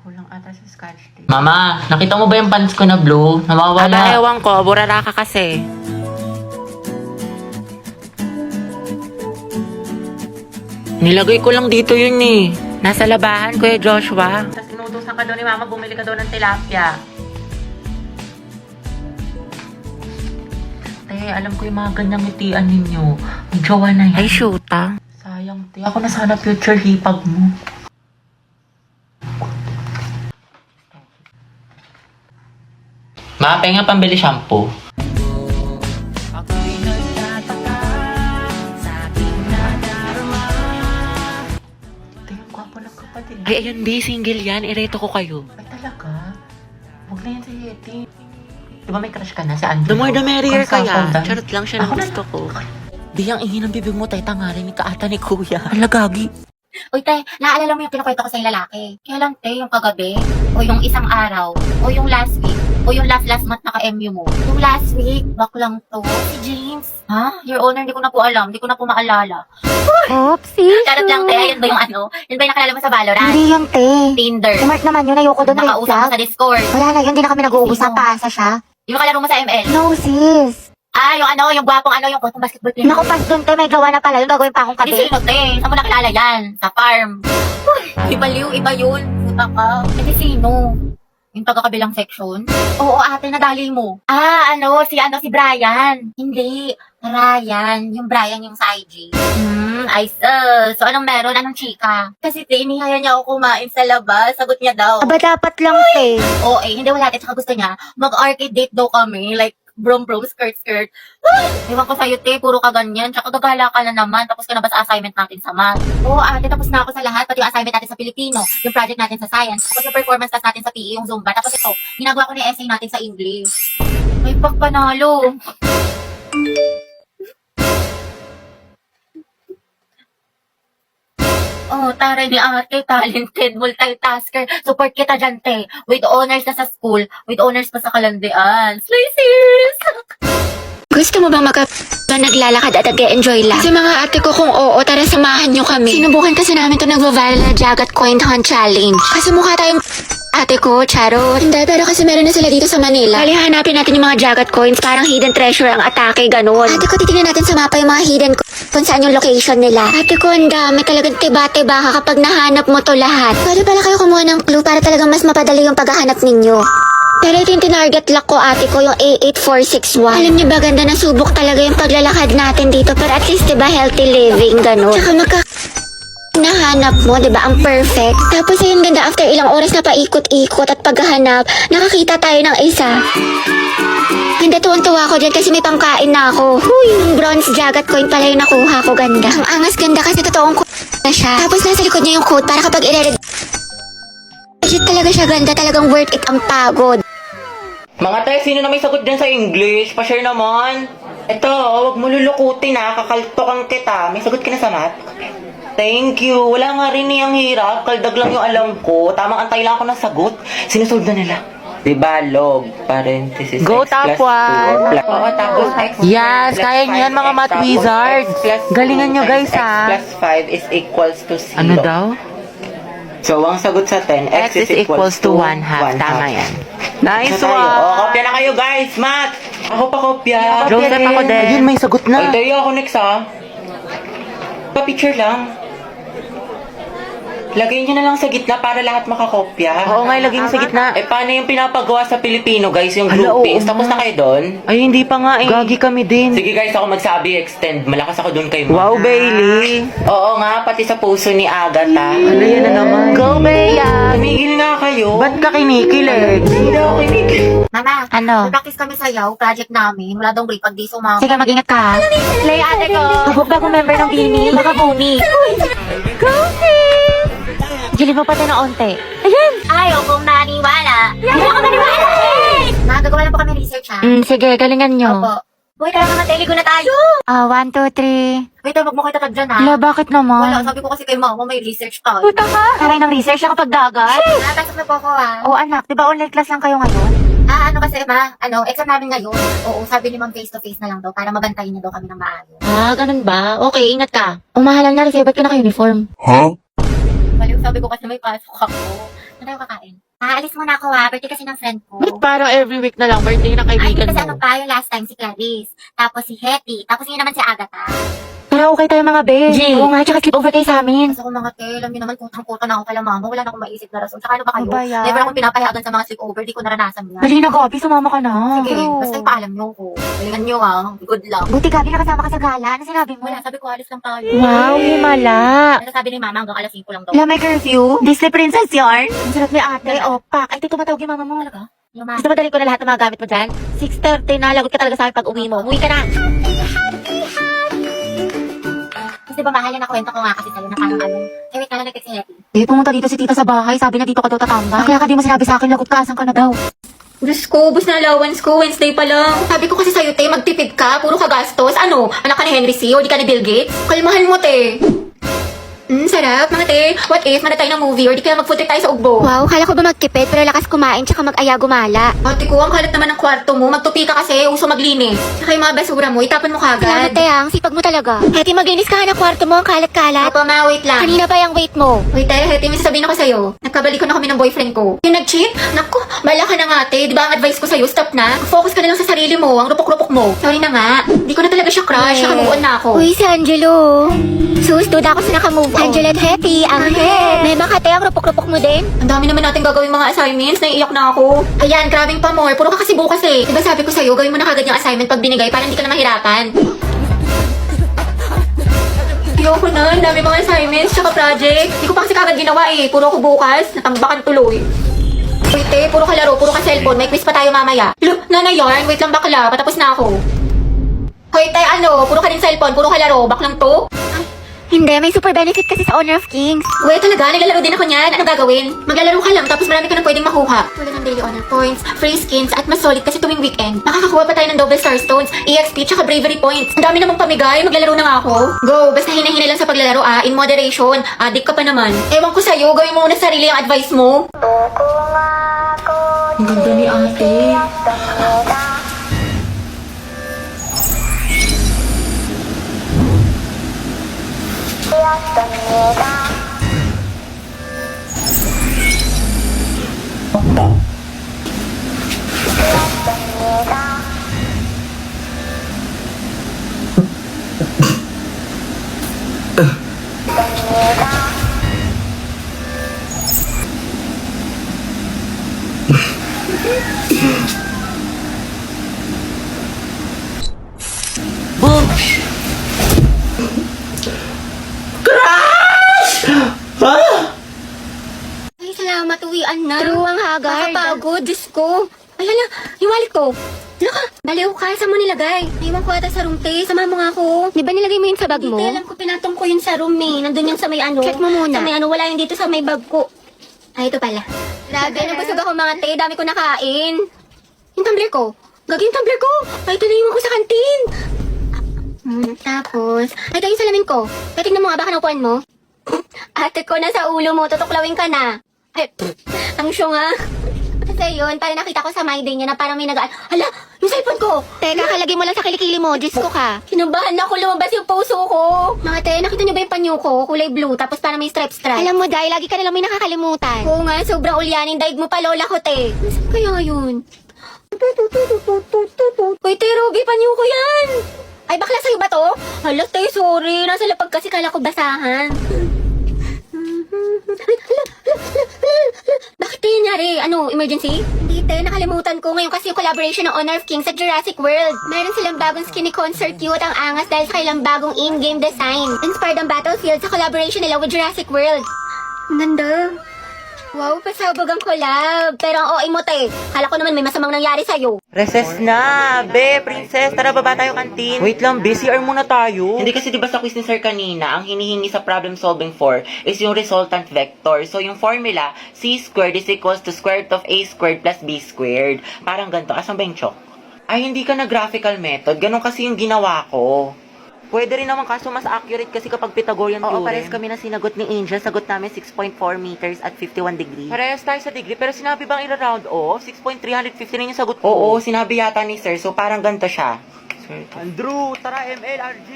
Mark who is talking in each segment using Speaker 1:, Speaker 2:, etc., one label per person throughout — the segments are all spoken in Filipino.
Speaker 1: Kulang ata sa scotch tape.
Speaker 2: Mama, nakita mo ba yung pants ko na blue? Nawawala.
Speaker 1: Ewan ko, burara ka kasi. Nilagay ko lang dito yun eh. Nasa labahan, Kuya Joshua. Tapos inutusan ka daw ni Mama, bumili ka daw ng tilapia. Te, alam ko yung mga ganyang ngitian ninyo. May jowa na yan. Ay, shoota. Sayang, te. Ako na sana future hipag mo.
Speaker 2: Ma, penga pambili shampoo.
Speaker 1: Te, yung gwapo ng kapatid. Ay, ayun, di. Single yan. Ireto ko kayo. Ay, talaga? Huwag na yan si Yeti. Di ba may crush ka na si Angelo? The more the merrier kaya. Charot lang siya ng gusto ko. Di, ang ingin ng bibig mo, tay, tangarin ni kaata ni Kuya. Halagagi.
Speaker 3: Uy, te, naalala mo yung kinukwento ko sa yung lalaki? Kaya lang, te, yung kagabi, o yung isang araw, o yung last week, o yung last month naka-MU mo. Yung last week, baklang to. Si James. Ha? Your Honor, hindi ko na po alam. Hindi ko na po maalala.
Speaker 4: Oopsie.
Speaker 3: Charot lang, te. Yun ba yung ano? Yun ba yung nakalala mo sa Valorant?
Speaker 4: Hindi yun, te.
Speaker 3: Tinder.
Speaker 4: Smart naman yun. Ayoko doon. Red
Speaker 3: Nakausap mo
Speaker 4: flag.
Speaker 3: sa Discord.
Speaker 4: Wala na yun. Hindi na kami nag-uusap.
Speaker 3: Sino?
Speaker 4: Paasa siya.
Speaker 3: Yung nakalaro mo sa ML.
Speaker 4: No, sis.
Speaker 3: Ah, yung ano, yung gwapong ano, yung kwentong basketball player.
Speaker 4: Naku, pas doon, te. May gawa na pala. Yung gagawin pa akong
Speaker 3: Hindi
Speaker 4: kape.
Speaker 3: sino, te. Saan mo nakilala yan? Sa farm. Uy, iba liw, iba yun. Puta ka. Hindi sino? Yung taga-kabilang section? Oo, ate, nadali mo. Ah, si Brian. Hindi, Ryan. Yung Brian yung sa IG. I so anong meron? Anong chika? Kasi te, inihaya niya ako kumain sa labas. Sagot niya daw.
Speaker 4: Aba, dapat lang, te.
Speaker 3: Oo, hindi wala. At saka gusto niya, mag-arcade date daw kami. Like, brom, skirt. Ewan ko sa'yo, te, puro ka ganyan. Tsaka gagala ka na naman. Tapos ka na ba sa assignment natin sa math? Oo, ate, tapos na ako sa lahat. Pati yung assignment natin sa Filipino, yung project natin sa science, tapos yung performance class natin sa PE, yung Zumba. Tapos ito, ginagawa ko na yung essay natin sa English. May pagpanalo. Oh, taray ni ate, talented, multitasker. Support kita dyan, te. With honors na sa school, with honors pa sa kalandian. Slay, sis!
Speaker 4: Gusto mo bang naglalakad at nag-enjoy lang? Sa mga ate ko kung oo, tara samahan nyo kami. Sinubukan kasi namin ito nagva-viral na Jagat Coin Hunt Challenge. Kasi mukha tayong ate ko, charot. Hindi, pero kasi meron na sila dito sa Manila. Kali hanapin natin yung mga Jagat Coins, parang hidden treasure ang atake, ganun. Ate ko, titignan natin sa mapa yung mga hidden kung saan yung location nila. Ate ko, ang dami talagang tiba-tiba ka kapag nahanap mo to lahat. Pwede pala kayo kumuha ng clue para talagang mas mapadali yung paghahanap ninyo. Pero ito yung tinarget lock ko, ate ko, yung A8461. Alam niyo ba, ganda na subok talaga yung paglalakad natin dito. Pero at least, diba, healthy living, gano'n. Tsaka nahanap mo, diba, ang perfect. Tapos ayun, ganda, after ilang oras na paikot-ikot at paghahanap, nakakita tayo ng isa. Hindi, tuwang-tuwa ko dyan kasi may pangkain na ako. Huy, yung bronze Jagat Coin pala yung nakuha ko, ganda. Ang angas, ganda kasi totoong na siya. Tapos nasa likod niya yung code para kapag legit talaga siya, ganda, talagang worth it ang pagod.
Speaker 2: Mga te, sino na may sagot dyan sa English? Pa-share naman. Ito, huwag mo lulukutin ha. Kakaltokan kita. May sagot ka na sa math? Thank you. Wala nga rin niyang hirap. Kaldag lang yung alam ko. Tamang antay lang ako ng sagot. Sinusolve na nila. Diba, log, parenthesis,
Speaker 1: Go,
Speaker 2: x
Speaker 1: top
Speaker 2: plus 2.
Speaker 1: one.
Speaker 2: Oo, tapos x
Speaker 1: Yes,
Speaker 2: plus
Speaker 1: kaya niyo yan,
Speaker 2: 5x,
Speaker 1: mga math
Speaker 2: tapos
Speaker 1: wizards.
Speaker 2: x plus 2
Speaker 1: Galingan niyo, guys,
Speaker 2: times
Speaker 1: ha.
Speaker 2: x plus 5 is equals to 0.
Speaker 1: Ano daw?
Speaker 2: So, ang sagot sa 10,
Speaker 1: X is equals to 1 half. Tama yan. Nice
Speaker 2: Tayo.
Speaker 1: one.
Speaker 2: O, kopya na kayo, guys. Math! Ako pa kopya.
Speaker 1: Joseph, ako din. Ayun, may sagot
Speaker 2: Ay,
Speaker 1: na.
Speaker 2: tayo ako next, ha? Pa-picture lang. Lagay nyo na lang sa gitna para lahat makakopya.
Speaker 1: Oo nga, ilagay mo sa gitna.
Speaker 2: Eh, paano yung pinapagawa sa Pilipino, guys? Yung
Speaker 1: Hala,
Speaker 2: groupings.
Speaker 1: oo
Speaker 2: Tapos
Speaker 1: nga.
Speaker 2: na kayo doon?
Speaker 1: Ay, hindi pa nga eh. Gagi kami din.
Speaker 2: Sige, guys, ako magsabi, extend. Malakas ako doon kay Mom.
Speaker 1: Wow, Bailey.
Speaker 2: Oo nga, pati sa puso ni Agatha.
Speaker 1: Ano yan na naman? Go, Bea.
Speaker 2: Tumigil nga kayo.
Speaker 1: Ba't ka kinikilig?
Speaker 2: Hindi ako kinikil.
Speaker 3: Mama,
Speaker 4: Ano?
Speaker 3: practice kami sayaw, project namin. Wala daw grade pag di sumama.
Speaker 4: Sige, mag-ingat ka.
Speaker 3: Slay, ate ko!
Speaker 4: Hubog ba kung member ng Bini? Baka buni. Gili mo pati ng onte. Ayan.
Speaker 3: Ayaw kong naniwala. Ayaw kong naniwala! Nagagawa lang po kami research, ha?
Speaker 4: Sige, galingan nyo.
Speaker 3: Opo. Uy, tara mga teligo na tayo!
Speaker 4: 1, 2, 3.
Speaker 3: Wait, wag mo kayo tatag dyan, ha?
Speaker 4: Hala, bakit
Speaker 3: Wala,
Speaker 4: naman?
Speaker 3: sabi ko kasi kay mama, may research tayo.
Speaker 4: Puta ka. Taray ng research ako pag dagat.
Speaker 3: Napasok na po ako, ha?
Speaker 4: Oh, anak, di ba online class lang kayo ngayon?
Speaker 3: Ano kasi, ma? Exam namin ngayon. Oo, sabi ni ma'am face-to-face na lang daw para mabantayin niya daw kami ng maayos.
Speaker 4: Ganun ba? Okay, ingat ka. Umahalan na rin, ba't ka naka-uniform?
Speaker 3: Baliw, sabi ko kasi may pasok ako. Saan tayo kakain? Aalis muna ako ha. Birthday kasi ng friend ko.
Speaker 1: Ba't parang every week na lang birthday ng
Speaker 3: Ay,
Speaker 1: kaibigan
Speaker 3: kasi
Speaker 1: mo?
Speaker 3: ano pa yung last time si Clarice. Tapos si Hetty. Tapos yun naman si Agatha.
Speaker 1: Pero okay tayo mga be.
Speaker 3: G.
Speaker 1: Oo nga, tsaka sleep over kayo sa amin.
Speaker 3: Kasi kung mga te, alam niyo naman kutang-kuta na ako kala mama. Wala na akong maisip na rason. Tsaka ano ba kayo?
Speaker 1: Ano ba yan?
Speaker 3: Never akong pinapayagan sa mga sleepover. Di ko naranasan yan.
Speaker 1: Dali na, Gabi. Sumama ka na.
Speaker 3: Sige, basta ipaalam niyo ko. Galingan niyo ha. Good luck.
Speaker 4: Buti Gabi nakasama ka sa gala. Ano sinabi mo?
Speaker 3: Wala, sabi ko alis lang tayo.
Speaker 1: Wow, himala.
Speaker 3: Ano sabi ni mama hanggang alas 5 lang daw.
Speaker 4: Wala may curfew? Disney Princess yarn?
Speaker 1: Ang sarap ni ate. Opak. Ay, di tumatawag yung mama mo.
Speaker 3: Talaga? Yung
Speaker 1: Gusto mo dali ko na lahat ng mga gamit mo dyan? 6:30 na. Lagot ka talaga sa akin pag uwi mo. Umuwi ka na.
Speaker 3: Kasi diba mahal na kwento ko nga kasi sa'yo na parang ano. Eh wait na lang nag-text si Hetty.
Speaker 1: Eh, pumunta dito si tita sa bahay. Sabi na dito ka daw tatambay. Kaya ka di mo sinabi sa akin, lagot ka. Asan ka na daw?
Speaker 3: Diyos ko, ubus na allowance ko. Wednesday pa lang. Sabi ko kasi sa'yo, te, magtipid ka. Puro ka gastos. Ano? Anak ka ni Henry C. O di ka ni Bill Gates? Kalmahan mo, te. Sarap. Mga te, what if muna tayo ng movie or di kaya mag-food trip tayo sa Ugbo?
Speaker 4: Wow, kala ko ba magtipid pero lakas kumain tsaka mag-aya gumala.
Speaker 3: Ate ko, ang kalat naman ng kwarto mo. Magtupi ka kasi, uso maglinis. Tsaka yung mga basura mo, itapon mo
Speaker 4: Salamat
Speaker 3: kagad.
Speaker 4: Teyang, sipag mo talaga. Heti, maglinis ka na kwarto mo, ang kalat-kalat.
Speaker 3: Opo, ma, wait lang.
Speaker 4: Kanina pa yung weight mo.
Speaker 3: Wait, Hetty, may sasabihin ako sa'yo. Nagkabalik ko na kami ng boyfriend ko. Yung nag-cheat? Naku, bala ka na nga, te. Di ba ang advice ko sa'yo, stop na. Focus ka na lang sa sarili mo, ang rupok-rupok mo. Sorry na nga. Di ko na talaga siya crush, nakamuon na ako.
Speaker 4: Uy, si Angelo. Sus, duda ako sa nakamove on. Angelo at Heti, ang head. May makate ang rupok-rupok mo din.
Speaker 3: Ang dami naman natin gagawin mga assignments, naiiyak na ako. Ayan, grabing pa more. Puro ka kasi bukas eh. Diba sabi ko sa'yo, gawin mo na kagad yung assignment pag binigay para hindi ka na mahirapan. Ayoko na, ang dami mga assignments, tsaka project. Hindi ko pa kasi kagad ginawa eh. Puro ako bukas, natambakan tuloy. Wait eh, puro ka laro, puro ka cellphone. May quiz pa tayo mamaya. Look, nanay yarn, wait lang bakla, patapos na ako. Hoy, tay, ano, puro ka din cellphone, puro ka laro, baklang to?
Speaker 4: Hindi, may super benefit kasi sa Honor of Kings.
Speaker 3: Wait, talaga? Naglalaro din ako niyan. Anong gagawin? Maglalaro ka lang, tapos marami ka nang pwedeng makuha. Wala ng daily honor points, free skins, at mas solid kasi tuwing weekend. Makakakuha pa tayo ng double star stones, EXP, tsaka bravery points. Ang dami namang pamigay, maglalaro na nga ako. Go, basta hinahinay lang sa paglalaro in moderation. Adik ka pa naman. Ewan ko sa'yo, gawin mo muna sarili ang advice mo.
Speaker 1: Ang ganda ni ate. Boom!
Speaker 3: Ay, salamat, uwian na.
Speaker 4: True ang haggard.
Speaker 3: Nakapagod, Diyos ko. Ay, hala, yung wallet ko. Laka, baliw ka, saan mo nilagay? Naiwan ko ata sa room, te. Sama mo nga ako.
Speaker 4: Di ba nilagay mo yun sa bag mo?
Speaker 3: Hindi, alam ko, pinatong ko yun sa room, eh. Nandun yun sa may ano.
Speaker 4: Check mo muna.
Speaker 3: Sa may ano, wala yun dito sa may bag ko. Ay, ito pala. Grabe, nabusog ako mga te. Dami ko nakain. Yung tumbler ko. Gagi yung tumbler ko. Ay, ito na yung ako sa kantin. Tapos, ay, ito yung salamin ko. Kaya tingnan mo nga, baka naupuan mo. Ate ko, nasa ulo mo. Tutuklawin ka na. Ay, ang syong nga. Kasi yun, parang nakita ko sa my day niya na parang may nagaan. Hala, yung cellphone ko.
Speaker 4: Teka, kalagay mo lang sa kilikili mo. Diyos ko ka.
Speaker 3: Kinabahan ako, lumabas yung puso ko. Mga te, nakita niyo ba yung panyo ko? Kulay blue, tapos parang may stripe-stripe.
Speaker 4: Alam mo, dahil lagi ka nalang may nakakalimutan.
Speaker 3: Oo nga, sobrang ulyanin. Daig mo pa, lola ko, te. Saan kaya yun? Uy, te, Ruby, panyo ko yan. Ay, bakla sa'yo ba to? Hala, te, sorry. Nasa lapag kasi kala ko basahan. Bakit te, nangyari? Ano, emergency? Hindi, te, nakalimutan ko. Ngayon kasi yung collaboration ng Honor of Kings sa Jurassic World. Meron silang bagong skinny concert cute ang angas dahil sa kailang bagong in-game design. Inspired ang Battlefield sa collaboration nila with Jurassic World. Ang ganda. Wow, pasabog ang collab. Pero ang OA mo, te. Kala ko naman may masamang nangyari sa'yo.
Speaker 2: Recess na! Be, princess, tara baba tayo kantin. Wait lang, be, CR muna tayo. Hindi kasi diba sa quiz ni sir kanina, ang hinihingi sa problem solving for is yung resultant vector. So yung formula, c squared is equals to square root of a squared plus b squared. Parang ganito. Asan ba yung chalk? Ay, hindi ka na graphical method. Ganon kasi yung ginawa ko. Pwede rin naman kaso mas accurate kasi kapag Pythagorean theorem. Oo, pares kami na sinagot ni Angel. Sagot namin 6.4 meters at 51 degrees. Parehas tayo sa degree, pero sinabi bang ira-round off? 6.359 yung sagot ko. Oo, sinabi yata ni sir. So parang ganito siya. Andrew, tara ML, RG.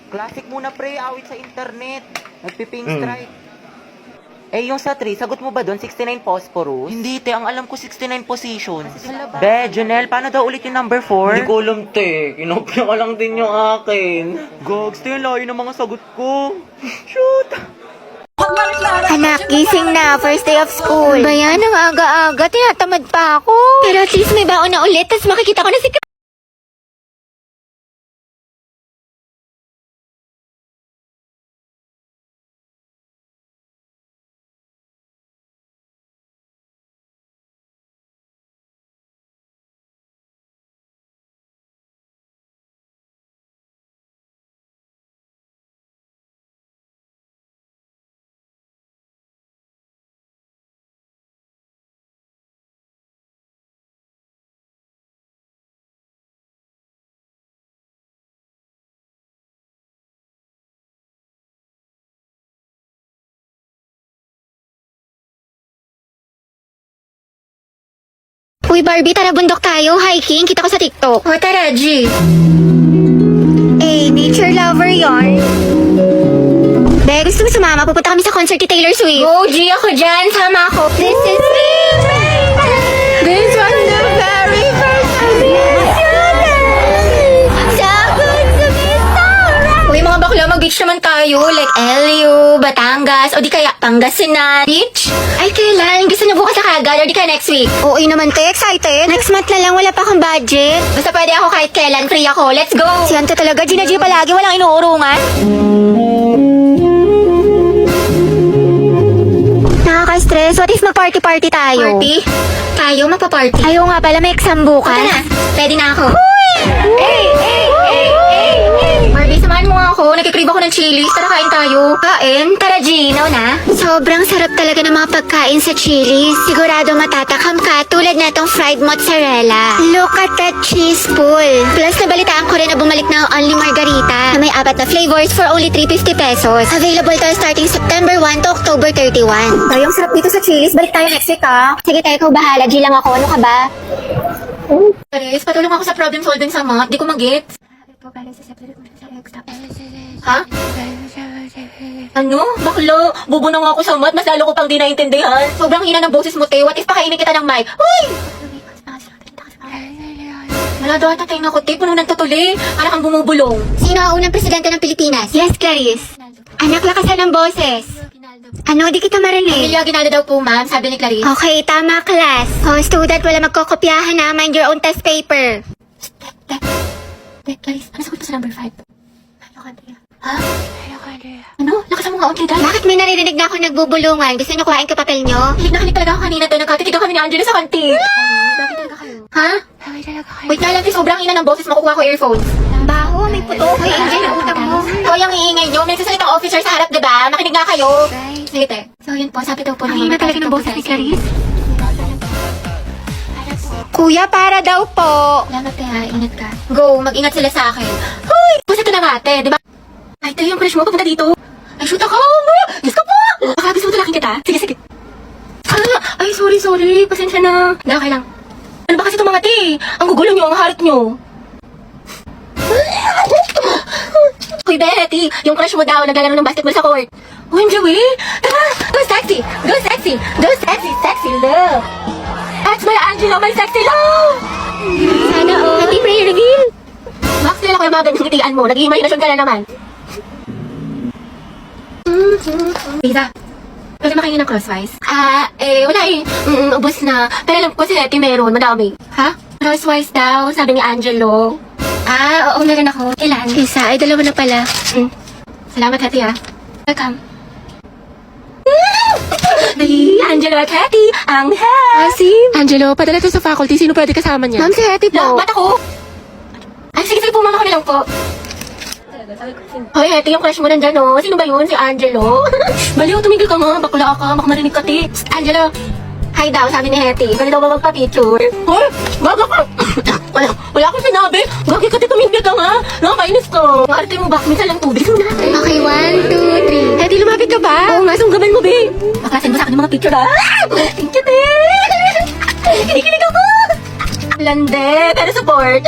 Speaker 2: Classic muna pre, awit sa internet. Nagpiping strike. Eh, yung sa 3, sagot mo ba doon 69 phosphorus? Hindi, te. Ang alam ko 69 positions. Be, Janelle, paano daw ulit yung number 4? Hindi ko alam, te. Kinopya ka lang din yung akin. Gogs, te, layo ng mga sagot ko. Shoot!
Speaker 4: Anak, gising na. First day of school. Ba yan? Ang aga-aga. Tinatamad pa ako. Pero at least may baon na ulit. Tapos makikita ko na si Uy, Barbie, tara bundok tayo. Hiking. Kita ko sa TikTok. O, tara, G. Nature lover yarn. Be, gusto mo sumama? Pupunta kami sa concert ni Taylor Swift. Go, G, ako dyan. Sama ako. This is me. This was the very first time. So good to be so right. Uy, mga bakla, mag-beach naman tayo. Like LU, Batangas, o di kaya Pangasinan. Beach? Ay, kailan? Gusto na bukas na kagad, o di kaya next week? Oo naman, te. Excited. Next month na lang, wala pa akong budget. Basta pwede ako kahit kailan. Free ako. Let's go. Si Ante talaga, Gina G palagi. Walang inuurungan. Nakaka-stress. What if mag-party-party tayo? Party? Tayo magpa-party? Ayaw nga pala, may exam bukas. Tara na. Pwede na ako. Hey! Barbie, samahan mo nga ako. Nagkikrib ako ng chilies. Tara, kain tayo. Kain? Tara, Gino na. Sobrang sarap talaga ng mga pagkain sa chilies. Sigurado matatakam ka tulad na itong fried mozzarella. Look at that cheese pool. Plus, nabalitaan ko rin na bumalik na ang Only Margarita na may 4 na flavors for only 350 pesos. Available to starting September 1 to October 31. Tayo, ang sarap dito sa chilies. Balik tayo next week, ha? Sige, tayo, ikaw bahala. G lang ako. Ano ka ba? Paris, patulong ako sa problem solving sa math. Di ko mag-gets. Ha? Ano? Bakla, bubo na nga ako sa math. Mas lalo ko pang di naintindihan. Sobrang hina ng boses mo, te. What if pakainin kita ng mic? Uy! Wala daw ata tayo ko, te. Puno ng tutuli. Para kang bumubulong. Sino ang unang presidente ng Pilipinas? Yes, Clarice. Anak, lakasan ng boses. Ano, di kita marinig. Emilia Aguinaldo daw po, ma'am. Sabi ni Clarice. Okay, tama, class. Oh, student, wala magkokopyahan na. Mind your own test paper. Clarice, ano sagot mo sa number 5? Hello, Andrea. Ha? Hello, Andrea. Ano? Lakasan mo nga, unti dahil. Bakit may naririnig na ako nagbubulungan? Gusto niyo kuhain ko papel niyo? Hilig na hilig talaga ako kanina to. Nagkatitigaw kami ni Angela sa kantin. Bakit talaga kayo? Ha? Bakit talaga kayo? Wait na lang, sobrang hina ng boses. Makukuha ko earphones. Baho, may puto. Hoy, Angel, ang utang mo. Hoy, ang iingay nyo. May sasalitang officer sa harap, diba? Makinig nga kayo. Sige, te. So, yun po. Sabi daw po ng mga talaga ng boses ni Clarice. Kuya, para daw po. Salamat, te, ha. Ingat ka. Go, mag-ingat sila sa akin. Hoy! Basta ito na nga, te, diba? Ay, te, yung crush mo, papunta dito. Ay, shoot ako! Yes ka po! Baka gusto mo talaking kita. Sige, sige. Ay, sorry. Pasensya na. Okay lang. Ano ba kasi itong mga te? Ang gugulo nyo, ang harit nyo. Hoy, Betty, yung crush mo daw naglalaro ng basketball sa court. Joey, tara! Go sexy! Go sexy! Go sexy! Sexy love! That's my Angelo, my sexy love! Sana all. Happy prayer reveal! Max, nila ko yung mga ganyan ngitian mo. Nag-iimaginasyon ka na naman. Lisa, pwede makainin ng crosswise? Wala eh. Ubus na. Pero alam ko si Hetty meron, madami. Ha? Crosswise daw, sabi ni Angelo. Oo, meron ako. Ilan? Isa, ay dalawa na pala. Salamat, Hetty, ha. Welcome. Angelo at Hetty, ang head.
Speaker 1: Si Angelo, padala to sa faculty. Sino pwede kasama niya?
Speaker 4: Ma'am, si Hetty po.
Speaker 3: Ba't ako? Ay, sige, pumama ko na lang po. Hoy, Hetty, yung crush mo nandyan, oh. Sino ba yun? Si Angelo? Baliw, tumigil ka nga. Bakla ka. Baka marinig ka, ti. Angelo. Hi daw, sabi ni Hetty. Pwede daw ba magpa-picture? Hoy, gaga ka. Wala akong sinabi. Gagi ka, ti, tumigil ka nga. Nakakainis ka. Arte mo ba? Minsan lang tubig.
Speaker 4: Okay, 1, 2, 3.
Speaker 3: Hetty, lumapit ka ba? Oo nga, sunggaban mo, be. Baka send mo sa akin yung mga picture, ha? Thank you, te. Kinikilig ako. Lande, pero support.